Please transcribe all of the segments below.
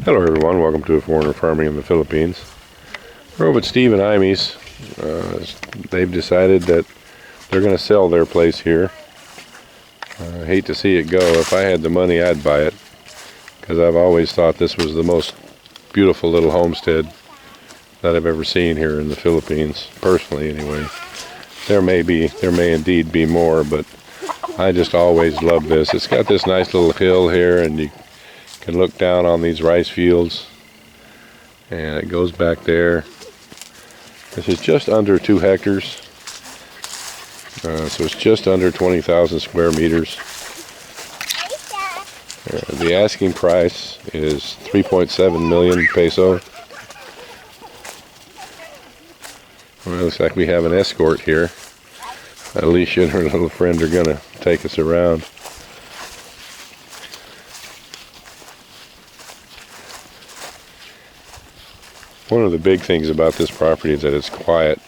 Hello everyone, welcome to Foreigner Farming in the Philippines. We're over at Steve and Imee's. They've decided that they're going to sell their place here. I hate to see it go. If I had the money, I'd buy it, because I've always thought this was the most beautiful little homestead that I've ever seen here in the Philippines, personally anyway. There may indeed be more, but I just always love this. It's got this nice little hill here, and you can look down on these rice fields, and it goes back there. This is just under 2 hectares, so it's just under 20,000 square meters. The asking price is 3.7 million peso. Well, it looks like we have an escort here. Alicia and her little friend are going to take us around. One of the big things about this property is that it's quiet.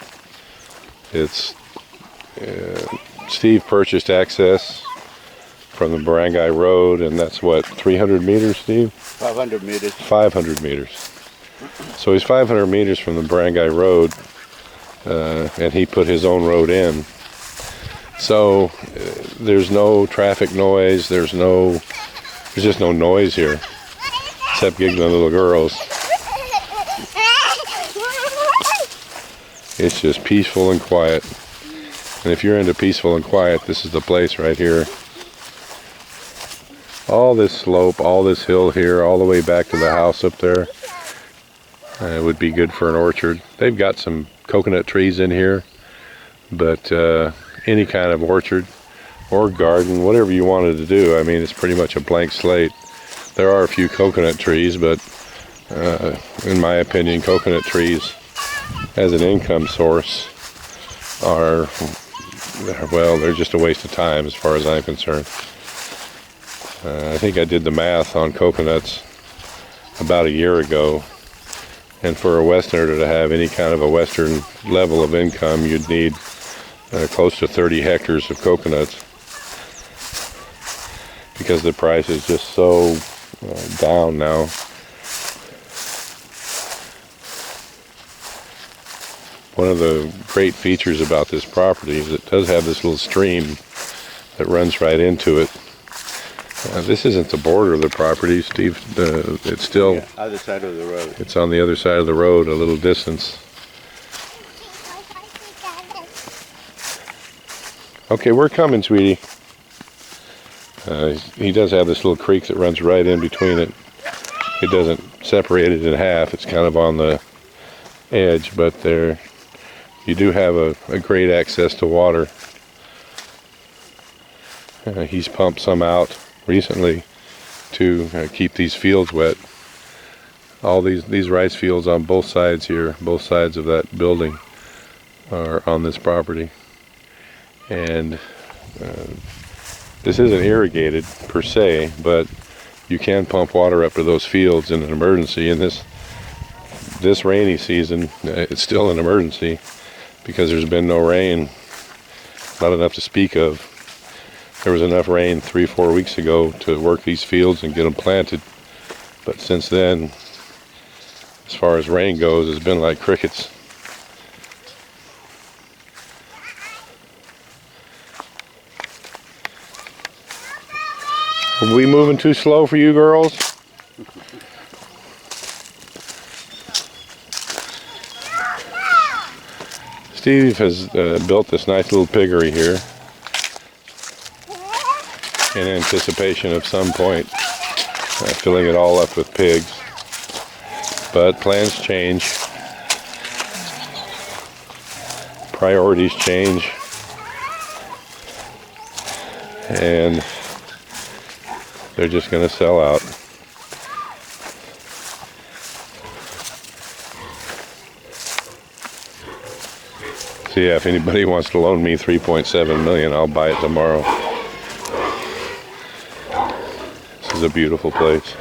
Steve purchased access from the barangay road, and that's what, 300 meters, Steve? 500 meters. 500 meters. So he's 500 meters from the barangay road, and he put his own road in. So there's no traffic noise. There's just no noise here, except giggling little girls. It's just peaceful and quiet. And if you're into peaceful and quiet, this is the place right here. All this slope, all this hill here, all the way back to the house up there, it would be good for an orchard. They've got some coconut trees in here, but any kind of orchard or garden, whatever you wanted to do, I mean, it's pretty much a blank slate. There are a few coconut trees, but in my opinion, coconut trees as an income source are, well, they're just a waste of time as far as I'm concerned. I think I did the math on coconuts about a year ago, and for a Westerner to have any kind of a Western level of income, you'd need close to 30 hectares of coconuts, because the price is just so down now. One of the great features about this property is it does have this little stream that runs right into it. This isn't the border of the property, Steve. It's still other side of the road. It's on the other side of the road, a little distance. Okay, we're coming, sweetie. He does have this little creek that runs right in between it. It doesn't separate it in half. It's kind of on the edge, but there you do have a great access to water. He's pumped some out recently to keep these fields wet. All these rice fields on both sides here, both sides of that building, are on this property. And this isn't irrigated per se, but you can pump water up to those fields in an emergency. And this rainy season, it's still an emergency because there's been no rain, not enough to speak of. There was enough rain 3-4 weeks ago to work these fields and get them planted, but since then, as far as rain goes, it's been like crickets. Are we moving too slow for you girls? Steve has built this nice little piggery here in anticipation of some point filling it all up with pigs. But plans change, priorities change, and they're just going to sell out. So yeah, if anybody wants to loan me 3.7 million, I'll buy it tomorrow. This is a beautiful place.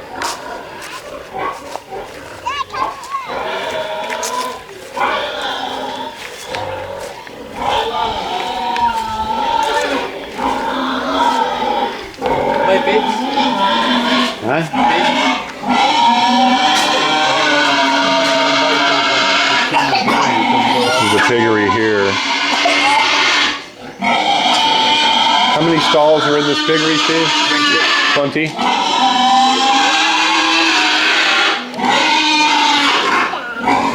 Huh? stalls are in this piggery, Steve? 20.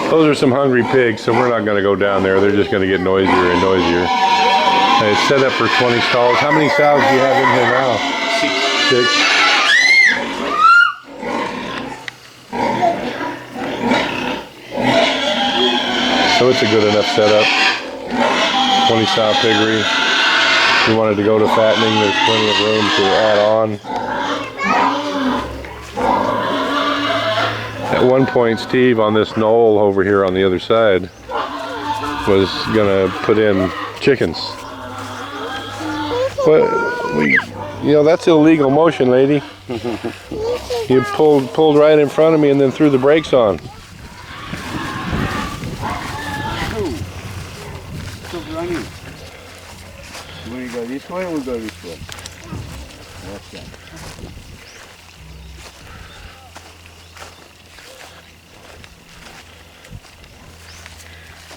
Those are some hungry pigs, so we're not going to go down there. They're just going to get noisier and noisier. It's set up for 20 stalls. How many sows do you have in here now? 6. So it's a good enough setup. 20 sow piggery. If you wanted to go to fattening, there's plenty of room to add on. At one point, Steve, on this knoll over here on the other side, was gonna put in chickens. But you know, that's illegal motion, lady. You pulled right in front of me and then threw the brakes on. Stop running. You want to go this way or we go this way? That's that.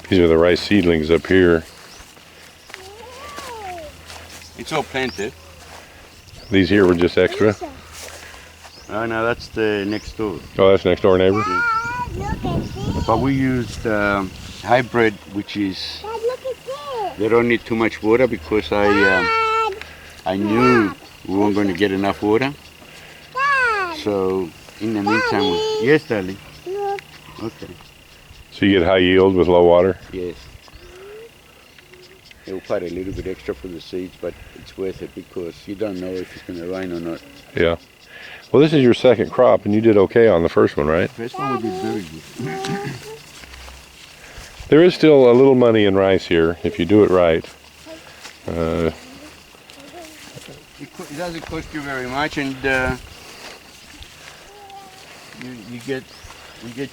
These are the rice seedlings up here. It's all planted. These here were just extra. Oh no, that's the next door. Oh, that's next door neighbor. But we used hybrid, which is they don't need too much water because I knew we weren't going to get enough water. So in the meantime, yes, darling. Okay. So you get high yield with low water? Yes. It will pay a little bit extra for the seeds, but it's worth it because you don't know if it's going to rain or not. Yeah. Well, this is your second crop, and you did okay on the first one, right? First one we did very good. There is still a little money in rice here if you do it right. It doesn't cost you very much, and you get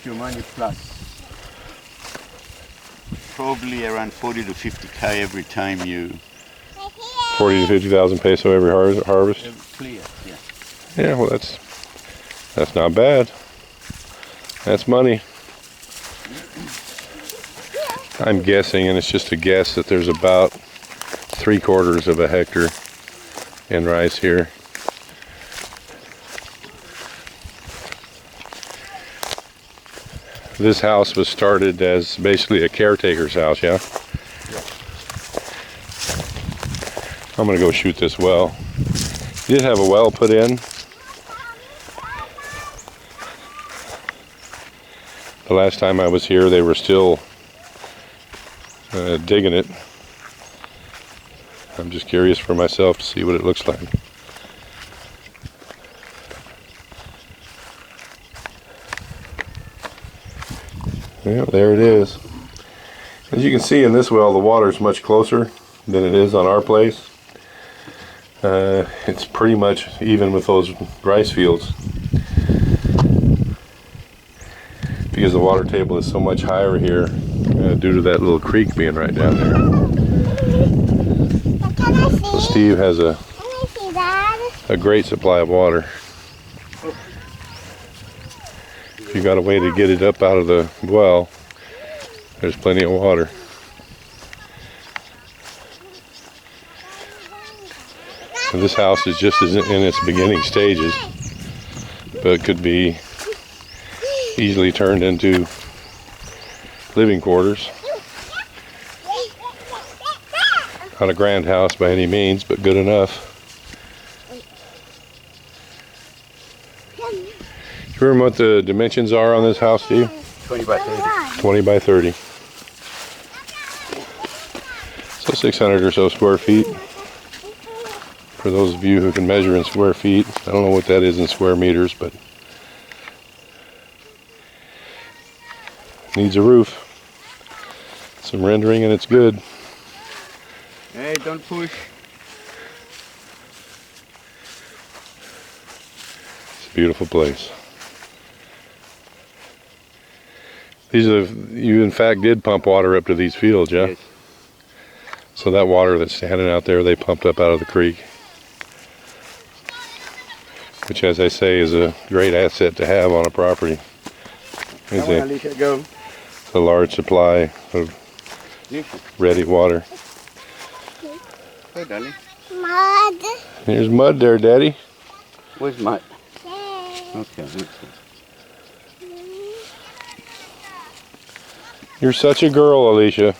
your money plus. Probably around 40 to 50k every time you 40 to 50,000 peso every harvest. clear. Yeah. Yeah, well that's not bad. That's money. I'm guessing, and it's just a guess, that there's about 3/4 of a hectare in rice here. This house was started as basically a caretaker's house, yeah? I'm gonna go shoot this well. You did have a well put in. The last time I was here, they were still digging it. I'm just curious for myself to see what it looks like. Yeah, there it is. As you can see in this well, the water is much closer than it is on our place. It's pretty much even with those rice fields, because the water table is so much higher here due to that little creek being right down there. So Steve has a great supply of water. If you got a way to get it up out of the well, there's plenty of water. And this house is just in its beginning stages, but it could be easily turned into living quarters. Not a grand house by any means, but good enough. You remember what the dimensions are on this house, Steve? 20 by 30. 20 by 30. So 600 or so square feet. For those of you who can measure in square feet, I don't know what that is in square meters, but needs a roof, some rendering, and it's good. Hey, don't push. It's a beautiful place. You in fact did pump water up to these fields, yeah? Yes. So that water that's standing out there, they pumped up out of the creek. Which, as I say, is a great asset to have on a property. Go. It's a large supply of ready water. Hey, darling. Mud. There's mud there, Daddy. Where's mud? Yeah. Okay. You're such a girl, Alicia.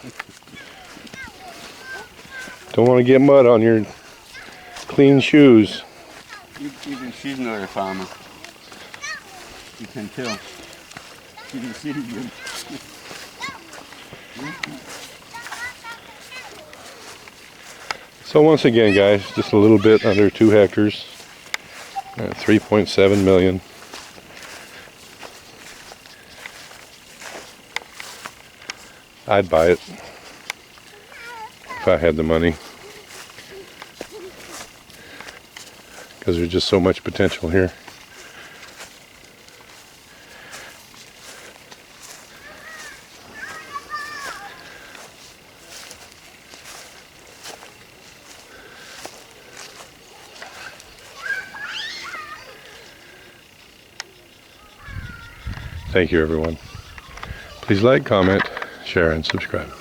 Don't want to get mud on your clean shoes. Even she's not a farmer. You can tell. She didn't see you. So once again, guys, just a little bit under 2 hectares. 3.7 million. I'd buy it if I had the money, because there's just so much potential here. Thank you, everyone. Please like, comment, share, and subscribe.